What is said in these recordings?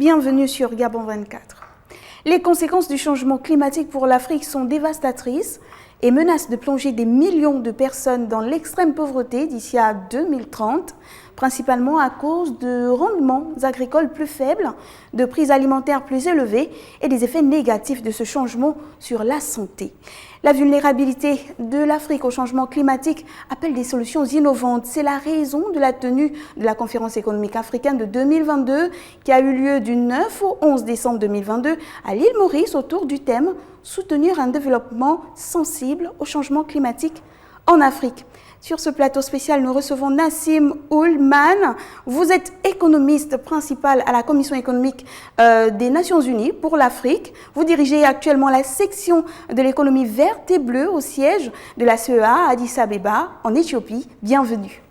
Bienvenue sur Gabon 24. Les conséquences du changement climatique pour l'Afrique sont dévastatrices et menacent de plonger des millions de personnes dans l'extrême pauvreté d'ici à 2030, principalement à cause de rendements agricoles plus faibles, de prix alimentaires plus élevés et des effets négatifs de ce changement sur la santé. La vulnérabilité de l'Afrique au changement climatique appelle des solutions innovantes. C'est la raison de la tenue de la conférence économique africaine de 2022 qui a eu lieu du 9 au 11 décembre 2022 à l'île Maurice autour du thème « Soutenir un développement sensible au changement climatique en Afrique ». Sur ce plateau spécial, nous recevons Nassim Oulman. Vous êtes économiste principal à la Commission économique des Nations Unies pour l'Afrique. Vous dirigez actuellement la section de l'économie verte et bleue au siège de la CEA à Addis Abeba, en Éthiopie. Bienvenue.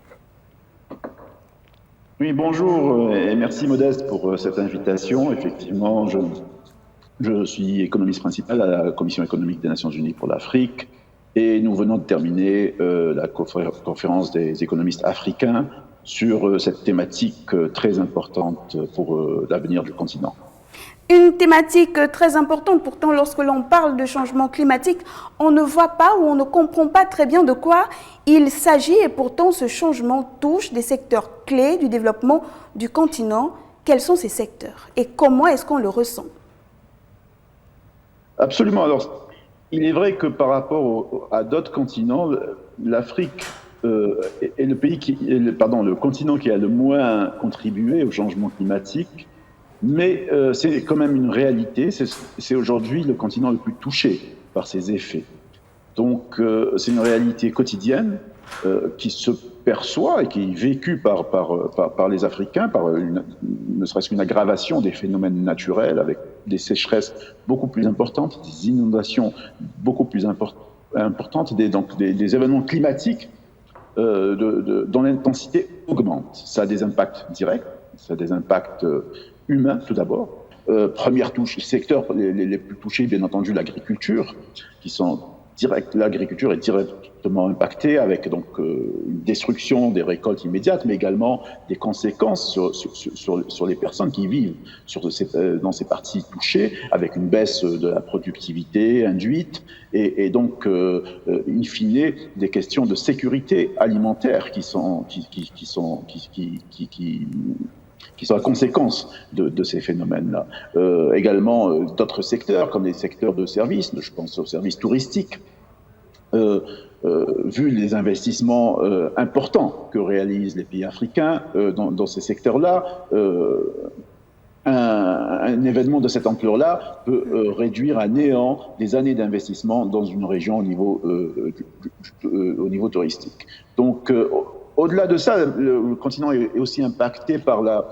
Oui, bonjour et merci Modeste pour cette invitation. Effectivement, je suis économiste principal à la Commission économique des Nations Unies pour l'Afrique. Et nous venons de terminer la conférence des économistes africains sur cette thématique très importante pour l'avenir du continent. Une thématique très importante, pourtant lorsque l'on parle de changement climatique, on ne voit pas ou on ne comprend pas très bien de quoi il s'agit et pourtant ce changement touche des secteurs clés du développement du continent. Quels sont ces secteurs et comment est-ce qu'on le ressent? Absolument. Alors, il est vrai que par rapport à d'autres continents, l'Afrique est le continent qui a le moins contribué au changement climatique, mais c'est quand même une réalité. C'est aujourd'hui le continent le plus touché par ces effets. Donc, c'est une réalité quotidienne qui se perçoit et qui est vécue par les Africains, ne serait-ce qu'une aggravation des phénomènes naturels avec des sécheresses beaucoup plus importantes, des inondations beaucoup plus importantes, des événements climatiques dont l'intensité augmente. Ça a des impacts directs, ça a des impacts humains tout d'abord. Première touche, secteurs les plus touchés, bien entendu, l'agriculture, l'agriculture est directement impactée avec donc une destruction des récoltes immédiates, mais également des conséquences sur les personnes qui vivent dans ces parties touchées, avec une baisse de la productivité induite et donc in fine des questions de sécurité alimentaire qui sont la conséquence de ces phénomènes-là. Également d'autres secteurs, comme les secteurs de services, je pense aux services touristiques, vu les investissements importants que réalisent les pays africains dans ces secteurs-là, un événement de cette ampleur-là peut réduire à néant des années d'investissement dans une région au niveau touristique. Donc, au-delà de ça, le continent est aussi impacté par la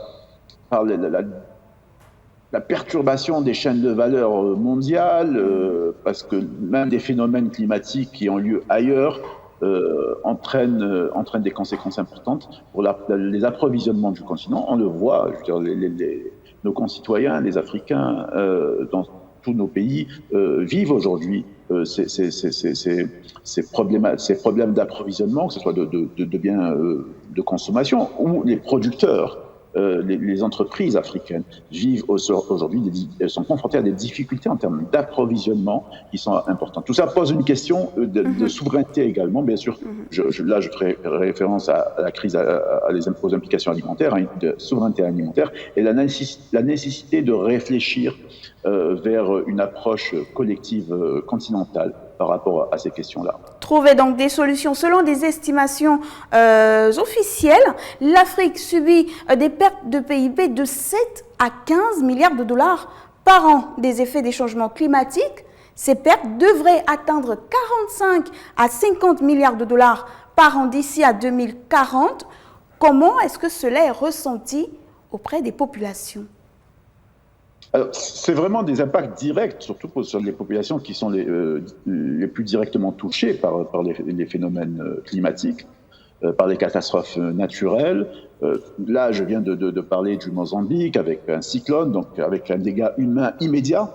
perturbation des chaînes de valeur mondiales, parce que même des phénomènes climatiques qui ont lieu ailleurs entraînent des conséquences importantes pour les approvisionnements du continent. On le voit, je veux dire, nos concitoyens, les Africains, dans tous nos pays, vivent aujourd'hui ces problèmes d'approvisionnement, que ce soit de biens de consommation ou les producteurs. Les entreprises africaines vivent aujourd'hui, sont confrontées à des difficultés en termes d'approvisionnement qui sont importantes. Tout ça pose une question de souveraineté également, bien sûr. Là, je ferai référence à la crise, aux implications alimentaires, de souveraineté alimentaire, et la nécessité de réfléchir vers une approche collective continentale par rapport à ces questions-là. Trouver donc des solutions. Selon des estimations officielles, l'Afrique subit des pertes de PIB de 7 à 15 milliards de dollars par an des effets des changements climatiques. Ces pertes devraient atteindre 45 à 50 milliards de dollars par an d'ici à 2040. Comment est-ce que cela est ressenti auprès des populations ? Alors, c'est vraiment des impacts directs, surtout sur les populations qui sont les plus directement touchées par les phénomènes climatiques, par les catastrophes naturelles. Là, je viens de parler du Mozambique avec un cyclone, donc avec un dégât humain immédiat,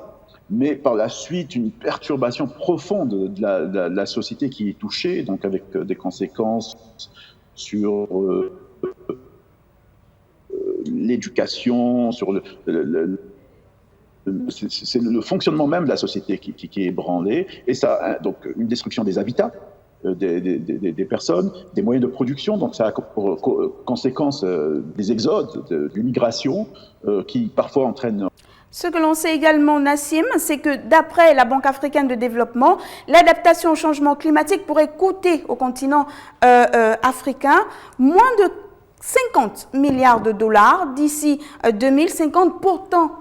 mais par la suite une perturbation profonde de la société qui est touchée, donc avec des conséquences sur l'éducation, sur c'est le fonctionnement même de la société qui est ébranlé, et ça, donc une destruction des habitats, des personnes, des moyens de production, donc ça a pour conséquence des exodes, de l'immigration, qui parfois entraînent... Ce que l'on sait également, Nassim, c'est que d'après la Banque africaine de développement, l'adaptation au changement climatique pourrait coûter au continent africain moins de 50 milliards de dollars d'ici 2050. Pourtant,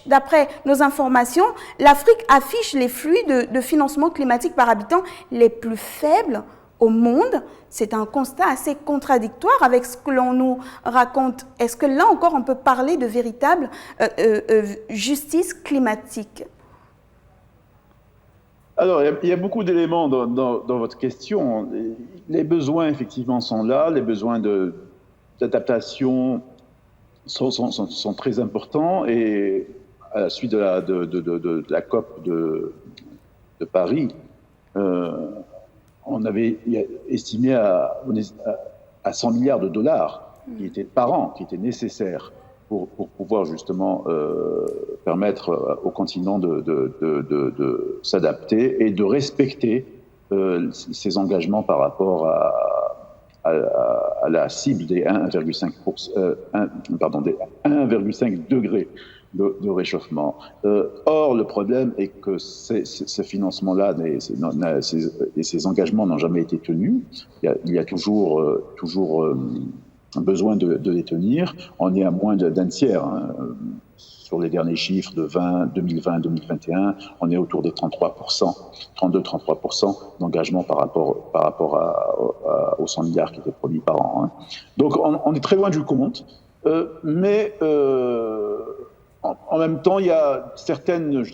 d'après nos informations, l'Afrique affiche les flux de financement climatique par habitant les plus faibles au monde. C'est un constat assez contradictoire avec ce que l'on nous raconte. Est-ce que là encore on peut parler de véritable justice climatique? Alors, il y a beaucoup d'éléments dans votre question. Les besoins, effectivement, sont là. Les besoins d'adaptation sont très importants. Et à la suite de la COP de Paris, on avait estimé à 100 milliards de dollars par an, qui étaient nécessaires pour pouvoir justement permettre au continent de s'adapter et de respecter ses engagements par rapport à la cible des 1,5 degrés de réchauffement. Or, le problème est que ce financement-là et ces engagements n'ont jamais été tenus. Il y a toujours besoin de les tenir. On est à moins d'un tiers. Sur les derniers chiffres de 2020-2021, on est autour des 32-33% d'engagement par rapport aux 100 milliards qui étaient produits par an. Donc on est très loin du compte, mais en même temps, il y a certaines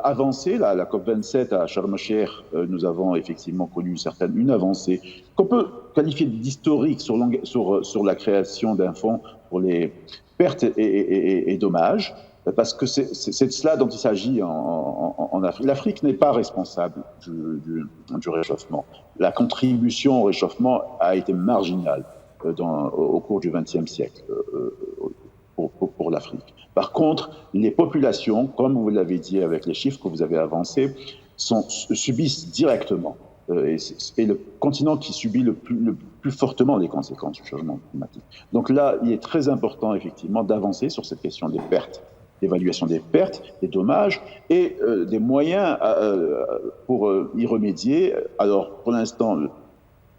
avancées. La COP27 à Sharm el-Sheikh, nous avons effectivement connu une avancée qu'on peut qualifier d'historique sur la création d'un fonds pour les pertes et dommages, parce que c'est de cela dont il s'agit en Afrique. L'Afrique n'est pas responsable du réchauffement. La contribution au réchauffement a été marginale au cours du XXe siècle pour l'Afrique. Par contre, les populations, comme vous l'avez dit avec les chiffres que vous avez avancés, subissent directement. Et c'est le continent qui subit le plus fortement les conséquences du changement climatique. Donc là, il est très important, effectivement, d'avancer sur cette question des pertes, l'évaluation des pertes, des dommages et des moyens pour y remédier. Alors, pour l'instant,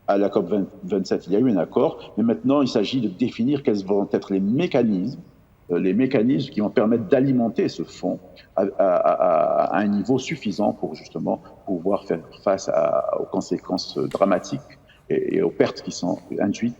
à la COP27, il y a eu un accord, mais maintenant, il s'agit de définir quels vont être les mécanismes qui vont permettre d'alimenter ce fonds à un niveau suffisant pour justement pouvoir faire face aux conséquences dramatiques et aux pertes qui sont induites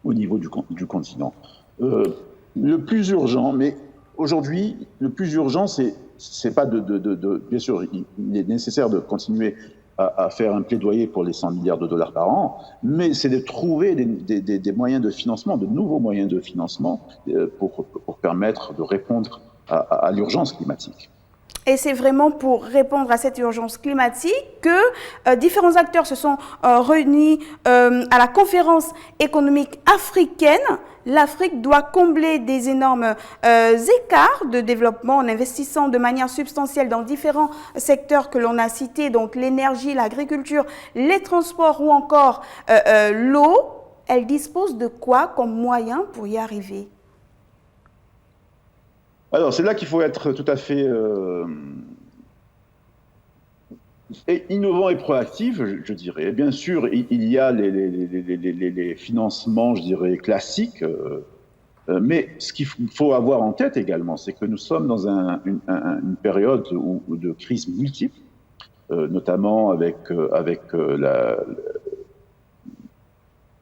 au niveau du continent. Le plus urgent, mais aujourd'hui, le plus urgent, c'est pas bien sûr, il est nécessaire de continuer à faire un plaidoyer pour les 100 milliards de dollars par an, mais c'est de trouver des moyens de financement, de nouveaux moyens de financement pour permettre de répondre à l'urgence climatique. Et c'est vraiment pour répondre à cette urgence climatique que différents acteurs se sont réunis à la conférence économique africaine. L'Afrique doit combler des énormes écarts de développement en investissant de manière substantielle dans différents secteurs que l'on a cités, donc l'énergie, l'agriculture, les transports ou encore l'eau. Elle dispose de quoi comme moyen pour y arriver ? Alors, c'est là qu'il faut être tout à fait innovant et proactif, je dirais. Bien sûr, il y a les financements, je dirais, classiques, mais ce qu'il faut avoir en tête également, c'est que nous sommes dans une période de crise multiple, notamment avec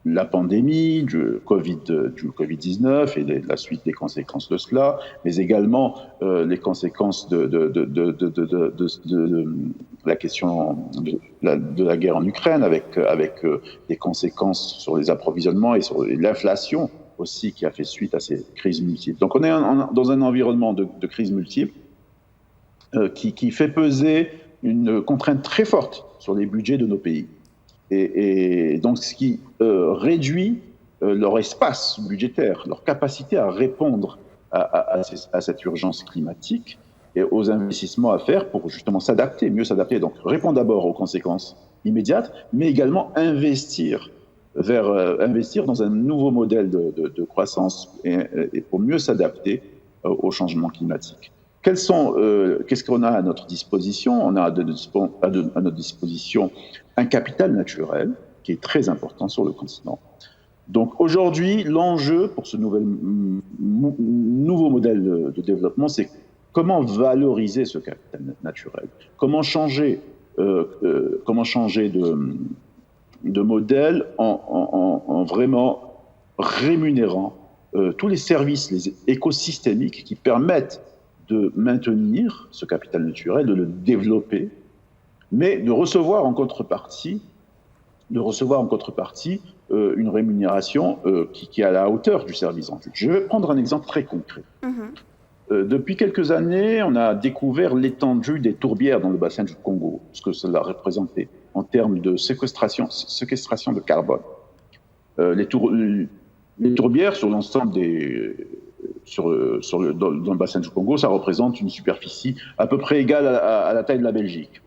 la pandémie, du Covid-19 et la suite des conséquences de cela, mais également les conséquences de la question de la guerre en Ukraine, avec des conséquences sur les approvisionnements et sur l'inflation aussi qui a fait suite à ces crises multiples. Donc on est dans un environnement de crises multiples qui fait peser une contrainte très forte sur les budgets de nos pays. Et donc, ce qui réduit leur espace budgétaire, leur capacité à répondre à cette urgence climatique et aux investissements à faire pour justement s'adapter, mieux s'adapter. Donc répondre d'abord aux conséquences immédiates, mais également investir dans un nouveau modèle de croissance et pour mieux s'adapter au changement climatique. Qu'est-ce qu'on a à notre disposition? On a à notre disposition un capital naturel qui est très important sur le continent. Donc aujourd'hui, l'enjeu pour ce nouveau modèle de développement, c'est comment valoriser ce capital naturel, comment changer de modèle en vraiment rémunérant tous les services, les écosystémiques qui permettent de maintenir ce capital naturel, de le développer, mais de recevoir en contrepartie une rémunération qui est à la hauteur du service rendu. Je vais prendre un exemple très concret. Depuis quelques années, on a découvert l'étendue des tourbières dans le bassin du Congo, ce que cela représentait en termes de séquestration de carbone. Les tourbières sur l'ensemble dans le bassin du Congo, ça représente une superficie à peu près égale à la taille de la Belgique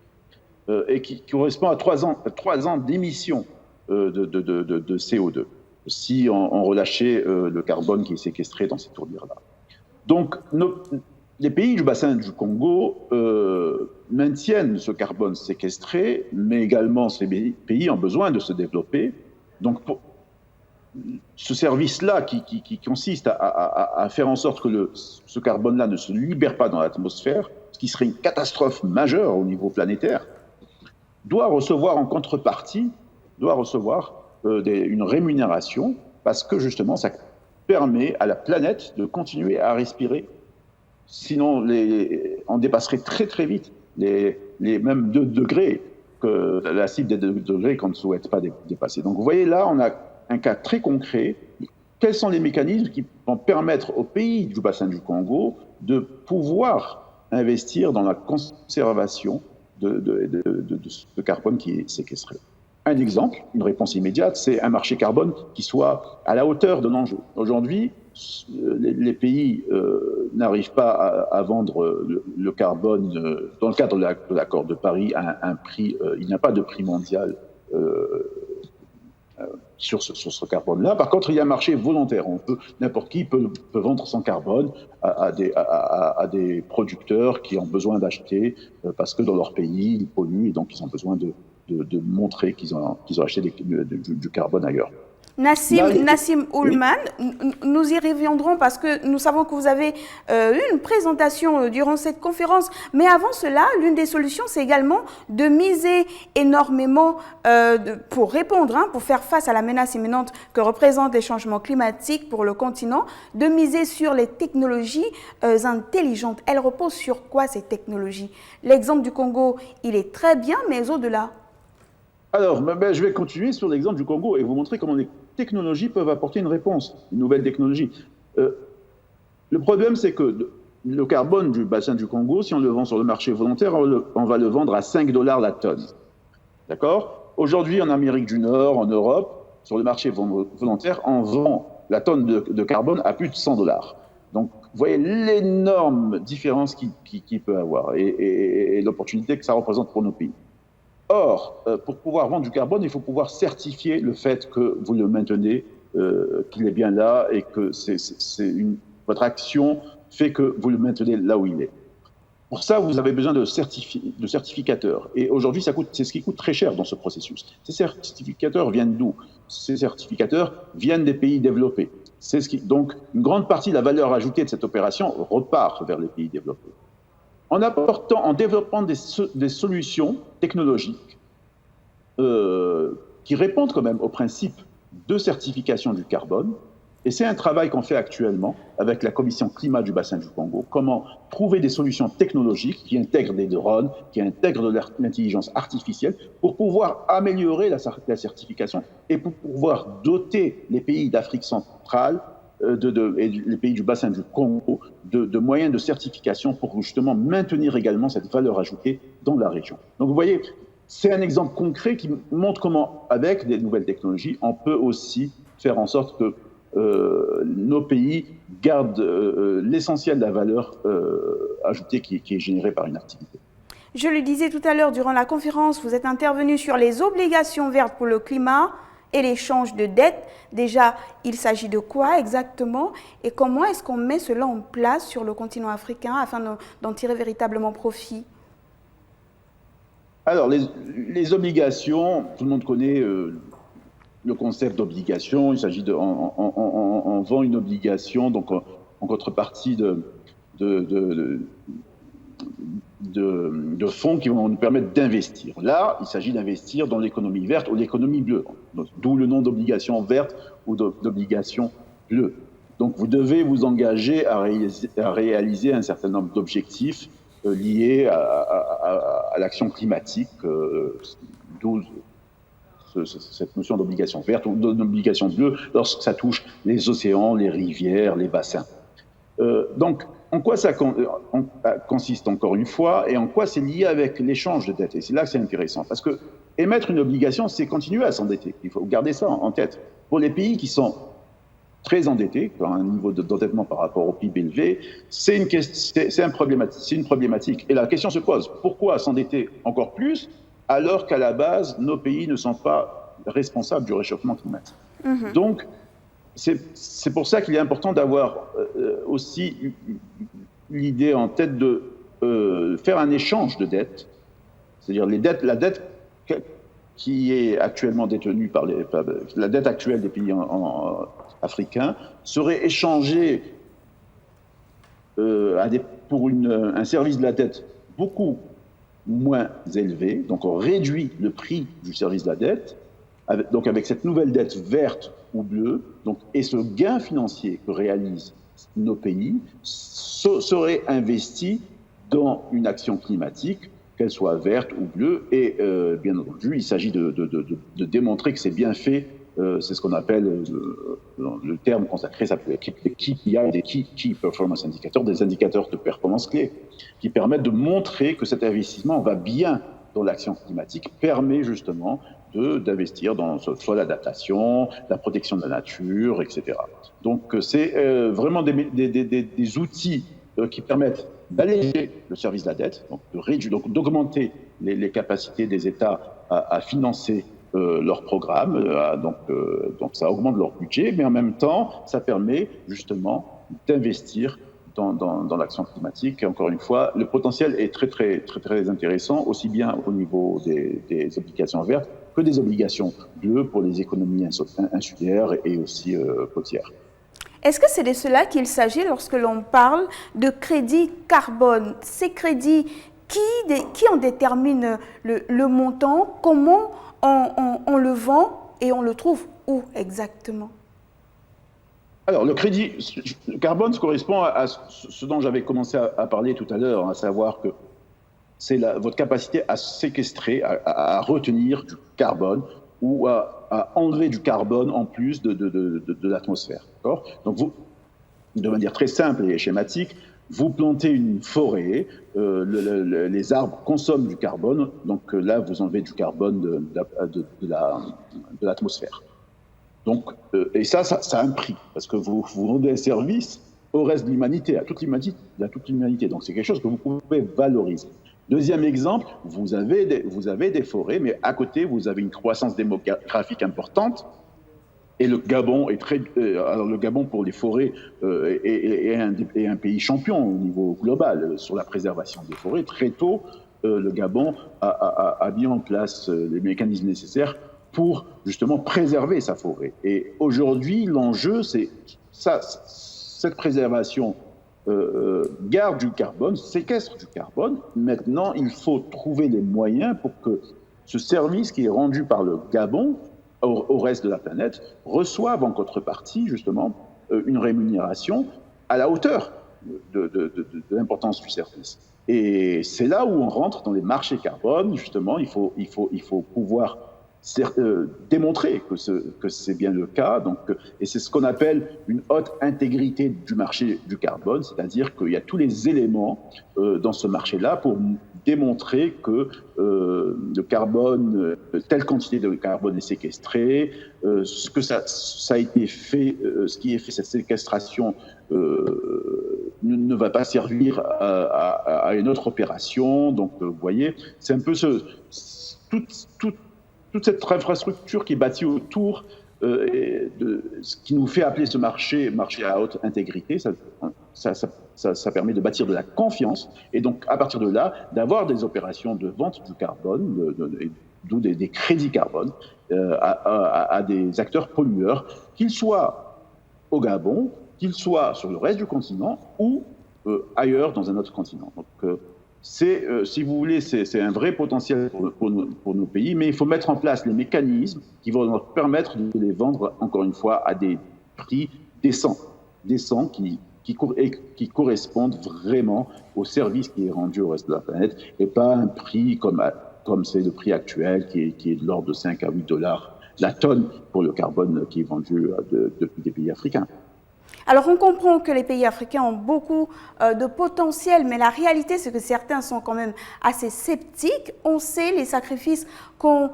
et qui correspond à 3 ans d'émissions de CO2 si on relâchait le carbone qui est séquestré dans ces tourbières-là. Donc, les pays du bassin du Congo maintiennent ce carbone séquestré, mais également ces pays ont besoin de se développer. Donc, ce service-là qui consiste à faire en sorte que ce carbone-là ne se libère pas dans l'atmosphère, ce qui serait une catastrophe majeure au niveau planétaire, doit recevoir en contrepartie une rémunération parce que justement ça permet à la planète de continuer à respirer. Sinon, on dépasserait très très vite les mêmes 2 degrés, la cible des 2 degrés qu'on ne souhaite pas dépasser. Donc vous voyez là, on a un cas très concret. Quels sont les mécanismes qui vont permettre aux pays du bassin du Congo de pouvoir investir dans la conservation de ce carbone qui est séquestré? Un exemple, une réponse immédiate, c'est un marché carbone qui soit à la hauteur de l'enjeu. Aujourd'hui, les pays n'arrivent pas à vendre le carbone dans le cadre de l'accord de Paris à un prix. Il n'y a pas de prix mondial sur ce carbone-là. Par contre, il y a un marché volontaire. N'importe qui peut vendre son carbone à des producteurs qui ont besoin d'acheter parce que dans leur pays, ils polluent et donc ils ont besoin de montrer qu'ils ont acheté du carbone ailleurs. Nassim Oulman, nous y reviendrons parce que nous savons que vous avez eu une présentation durant cette conférence. Mais avant cela, l'une des solutions, c'est également de miser énormément pour répondre, pour faire face à la menace imminente que représentent les changements climatiques pour le continent, de miser sur les technologies intelligentes. Elles reposent sur quoi ces technologies? L'exemple du Congo, il est très bien, mais au-delà. Alors, je vais continuer sur l'exemple du Congo et vous montrer comment les technologies peuvent apporter une réponse, une nouvelle technologie. Le problème, c'est que le carbone du bassin du Congo, si on le vend sur le marché volontaire, on va le vendre à 5 $ la tonne. D'accord? Aujourd'hui, en Amérique du Nord, en Europe, sur le marché volontaire, on vend la tonne de carbone à plus de 100 $. Donc, vous voyez l'énorme différence qu'il peut avoir et l'opportunité que ça représente pour nos pays. Or, pour pouvoir vendre du carbone, il faut pouvoir certifier le fait que vous le maintenez, qu'il est bien là et que votre action fait que vous le maintenez là où il est. Pour ça, vous avez besoin de certificateurs. Et aujourd'hui, c'est ce qui coûte très cher dans ce processus. Ces certificateurs viennent d'où? Ces certificateurs viennent des pays développés. Donc, une grande partie de la valeur ajoutée de cette opération repart vers les pays développés. En développant des solutions technologiques qui répondent quand même au principe de certification du carbone. Et c'est un travail qu'on fait actuellement avec la Commission Climat du bassin du Congo. Comment trouver des solutions technologiques qui intègrent des drones, qui intègrent de l'intelligence artificielle pour pouvoir améliorer la certification et pour pouvoir doter les pays d'Afrique centrale et les pays du bassin du Congo de moyens de certification pour justement maintenir également cette valeur ajoutée dans la région. Donc vous voyez, c'est un exemple concret qui montre comment, avec des nouvelles technologies, on peut aussi faire en sorte que nos pays gardent l'essentiel de la valeur ajoutée qui est générée par une activité. Je le disais tout à l'heure, durant la conférence, vous êtes intervenu sur les obligations vertes pour le climat et l'échange de dettes. Déjà, il s'agit de quoi exactement et comment est-ce qu'on met cela en place sur le continent africain afin d'en tirer véritablement profit? Alors, les obligations, tout le monde connaît le concept d'obligation. Il s'agit on vend une obligation, donc en contrepartie de fonds qui vont nous permettre d'investir. Là, il s'agit d'investir dans l'économie verte ou l'économie bleue, d'où le nom d'obligation verte ou d'obligation bleue. Donc, vous devez vous engager à réaliser un certain nombre d'objectifs liés à l'action climatique, d'où cette notion d'obligation verte ou d'obligation bleue lorsque ça touche les océans, les rivières, les bassins. Donc, en quoi ça consiste encore une fois et en quoi c'est lié avec l'échange de dettes? Et c'est là que c'est intéressant parce que émettre une obligation, c'est continuer à s'endetter. Il faut garder ça en tête. Pour les pays qui sont très endettés, qui ont un niveau d'endettement par rapport au PIB élevé, c'est une problématique. Et la question se pose, pourquoi s'endetter encore plus alors qu'à la base, nos pays ne sont pas responsables du réchauffement climatique? Donc, c'est pour ça qu'il est important d'avoir aussi l'idée en tête de faire un échange de dettes, c'est-à-dire la dette qui est actuellement détenue la dette actuelle des pays africains serait échangée pour un service de la dette beaucoup moins élevé, donc on réduit le prix du service de la dette, donc avec cette nouvelle dette verte ou bleue, et ce gain financier que réalisent nos pays serait investi dans une action climatique, qu'elle soit verte ou bleue, et bien entendu, il s'agit de démontrer que c'est bien fait. C'est ce qu'on appelle, le terme consacré s'appelle les KPI, des Key Performance Indicators, des indicateurs de performance clés, qui permettent de montrer que cet investissement va bien dans l'action climatique, permet justement d'investir dans soit l'adaptation, la protection de la nature, etc. Donc c'est vraiment des outils qui permettent d'alléger le service de la dette, donc d'augmenter les capacités des États à financer leur programme, donc ça augmente leur budget, mais en même temps, ça permet justement d'investir dans l'action climatique. Et encore une fois, le potentiel est très, très, très, très intéressant, aussi bien au niveau des obligations vertes que des obligations bleues pour les économies insulaires et aussi côtières. Est-ce que c'est de cela qu'il s'agit lorsque l'on parle de crédit carbone? Ces crédits, qui en détermine le montant? Comment on le vend et on le trouve où exactement? Alors, le crédit carbone correspond à ce dont j'avais commencé à parler tout à l'heure, à savoir que c'est votre capacité à séquestrer, à retenir du carbone ou à enlever du carbone en plus de l'atmosphère. Donc, de manière très simple et schématique, vous plantez une forêt, les arbres consomment du carbone, donc là, vous enlevez du carbone de l'atmosphère. Donc, et ça a un prix, parce que vous rendez un service au reste de l'humanité, à toute l'humanité. Donc, c'est quelque chose que vous pouvez valoriser. Deuxième exemple, vous avez des forêts, mais à côté, vous avez une croissance démographique importante. Et le Gabon alors le Gabon pour les forêts est un pays champion au niveau global sur la préservation des forêts. Très tôt, le Gabon a mis en place les mécanismes nécessaires pour justement préserver sa forêt. Et aujourd'hui, l'enjeu, c'est cette préservation garde du carbone, séquestre du carbone. Maintenant, il faut trouver les moyens pour que ce service qui est rendu par le Gabon au reste de la planète reçoivent en contrepartie justement une rémunération à la hauteur de l'importance du service. Et c'est là où on rentre dans les marchés carbone. Justement, il faut pouvoir démontrer que c'est bien le cas. Donc, et c'est ce qu'on appelle une haute intégrité du marché du carbone, c'est-à-dire qu'il y a tous les éléments dans ce marché-là pour démontrer que le carbone, telle quantité de carbone est séquestrée, ce que ça a été fait, ce qui est fait, cette séquestration ne va pas servir à une autre opération. Donc, vous voyez, c'est un peu toute cette infrastructure qui est bâtie autour de ce qui nous fait appeler ce marché à haute intégrité. Ça permet de bâtir de la confiance et donc à partir de là d'avoir des opérations de vente du carbone, d'où des crédits carbone à des acteurs pollueurs, qu'ils soient au Gabon, qu'ils soient sur le reste du continent ou ailleurs dans un autre continent. Donc, si vous voulez, c'est un vrai potentiel pour nos pays, mais il faut mettre en place les mécanismes qui vont leur permettre de les vendre, encore une fois, à des prix décents qui correspondent vraiment au service qui est rendu au reste de la planète, et pas un prix comme c'est le prix actuel, qui est de l'ordre de 5 à 8 dollars la tonne pour le carbone qui est vendu depuis des pays africains. Alors on comprend que les pays africains ont beaucoup de potentiel, mais la réalité c'est que certains sont quand même assez sceptiques. On sait les sacrifices qu'ont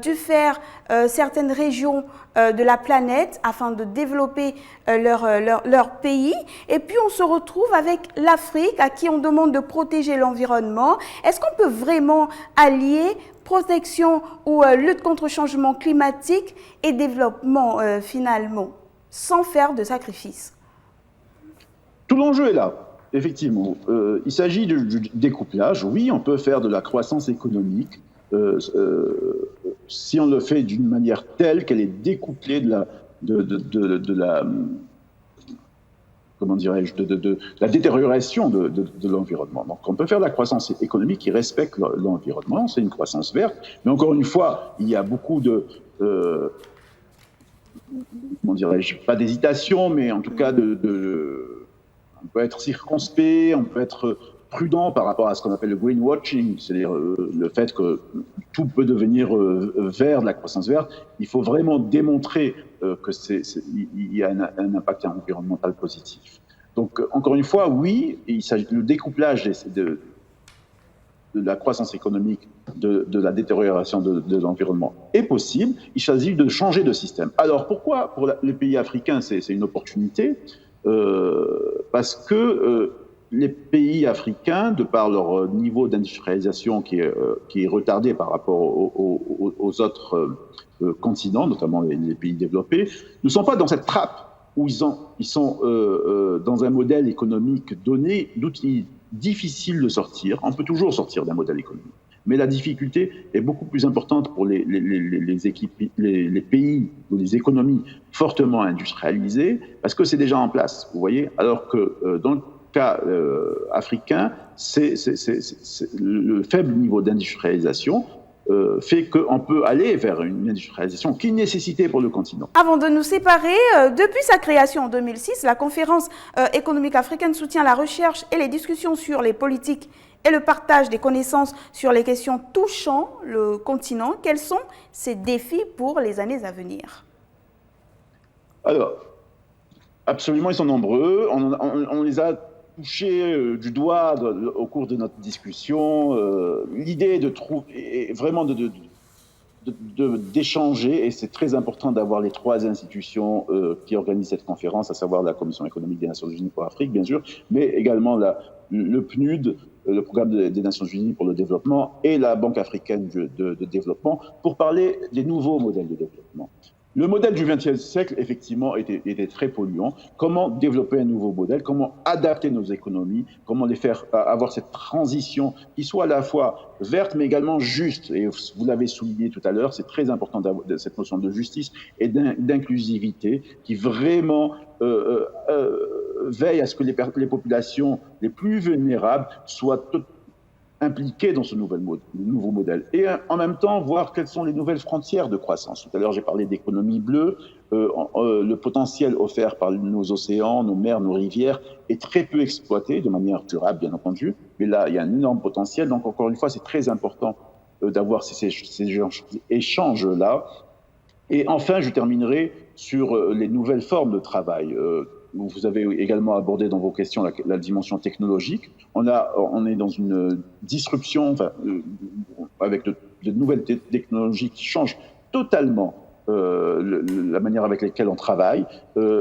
dû faire certaines régions de la planète afin de développer leur pays. Et puis on se retrouve avec l'Afrique à qui on demande de protéger l'environnement. Est-ce qu'on peut vraiment allier protection ou lutte contre le changement climatique et développement finalement, sans faire de sacrifices? Tout l'enjeu est là, effectivement. Il s'agit du découplage. Oui, on peut faire de la croissance économique si on le fait d'une manière telle qu'elle est découplée de la comment dirais-je, de la détérioration de l'environnement. Donc, on peut faire de la croissance économique qui respecte l'environnement, c'est une croissance verte, mais encore une fois, il y a beaucoup de comment dirais-je, pas d'hésitation, mais en tout cas on peut être circonspect, on peut être prudent par rapport à ce qu'on appelle le greenwashing, c'est-à-dire le fait que tout peut devenir vert, de la croissance verte. Il faut vraiment démontrer qu'il y a un impact environnemental positif. Donc, encore une fois, oui, il s'agit le découplage de la croissance économique, de la détérioration de l'environnement est possible. Il s'agit de changer de système. Alors, pourquoi pour les pays africains, c'est une opportunité parce que les pays africains, de par leur niveau d'industrialisation qui est retardé par rapport aux autres continents, notamment les pays développés, ne sont pas dans cette trappe où ils sont dans un modèle économique donné, d'où il est difficile de sortir. On peut toujours sortir d'un modèle économique, mais la difficulté est beaucoup plus importante pour les pays ou les économies fortement industrialisées, parce que c'est déjà en place, vous voyez, alors que dans le cas africain, c'est le faible niveau d'industrialisation fait qu'on peut aller vers une industrialisation qui est une nécessité pour le continent. Avant de nous séparer, depuis sa création en 2006, la Conférence économique africaine soutient la recherche et les discussions sur les politiques et le partage des connaissances sur les questions touchant le continent. Quels sont ces défis pour les années à venir? Alors, absolument, ils sont nombreux. On les a touchés du doigt au cours de notre discussion. L'idée est vraiment d'échanger, et c'est très important d'avoir les trois institutions qui organisent cette conférence, à savoir la Commission économique des Nations Unies pour l'Afrique, bien sûr, mais également le PNUD, le Programme des Nations Unies pour le développement, et la Banque africaine de développement, pour parler des nouveaux modèles de développement. Le modèle du XXe siècle, effectivement, était très polluant. Comment développer un nouveau modèle? Comment adapter nos économies? Comment les faire avoir cette transition qui soit à la fois verte, mais également juste? Et vous l'avez souligné tout à l'heure, c'est très important d'avoir cette notion de justice et d'inclusivité qui vraiment veille à ce que les populations les plus vulnérables soient impliqués dans ce nouveau modèle. Et en même temps, voir quelles sont les nouvelles frontières de croissance. Tout à l'heure, j'ai parlé d'économie bleue. Le potentiel offert par nos océans, nos mers, nos rivières est très peu exploité de manière durable, bien entendu. Mais là, il y a un énorme potentiel. Donc, encore une fois, c'est très important d'avoir ces échanges-là. Et enfin, je terminerai sur les nouvelles formes de travail. Vous avez également abordé dans vos questions la dimension technologique. On est dans une disruption avec de nouvelles technologies qui changent totalement la manière avec laquelle on travaille.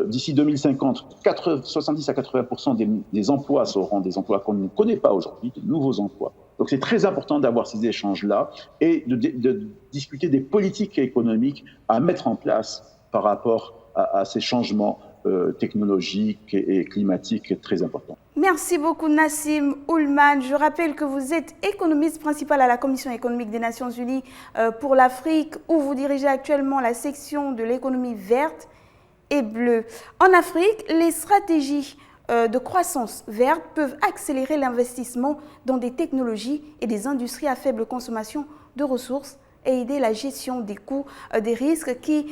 D'ici 2050, 70 à 80% des emplois seront des emplois qu'on ne connaît pas aujourd'hui, de nouveaux emplois. Donc c'est très important d'avoir ces échanges-là et de discuter des politiques économiques à mettre en place par rapport à ces changements technologiques et climatiques très importants. Merci beaucoup Nassim Oulman. Je rappelle que vous êtes économiste principal à la Commission économique des Nations Unies pour l'Afrique, où vous dirigez actuellement la section de l'économie verte et bleue. En Afrique, les stratégies de croissance verte peuvent accélérer l'investissement dans des technologies et des industries à faible consommation de ressources et aider la gestion des coûts, des risques qui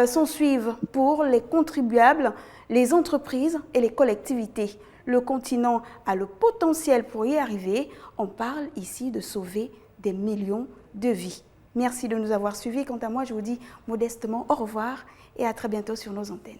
s'ensuivent pour les contribuables, les entreprises et les collectivités. Le continent a le potentiel pour y arriver. On parle ici de sauver des millions de vies. Merci de nous avoir suivis. Quant à moi, je vous dis modestement au revoir et à très bientôt sur nos antennes.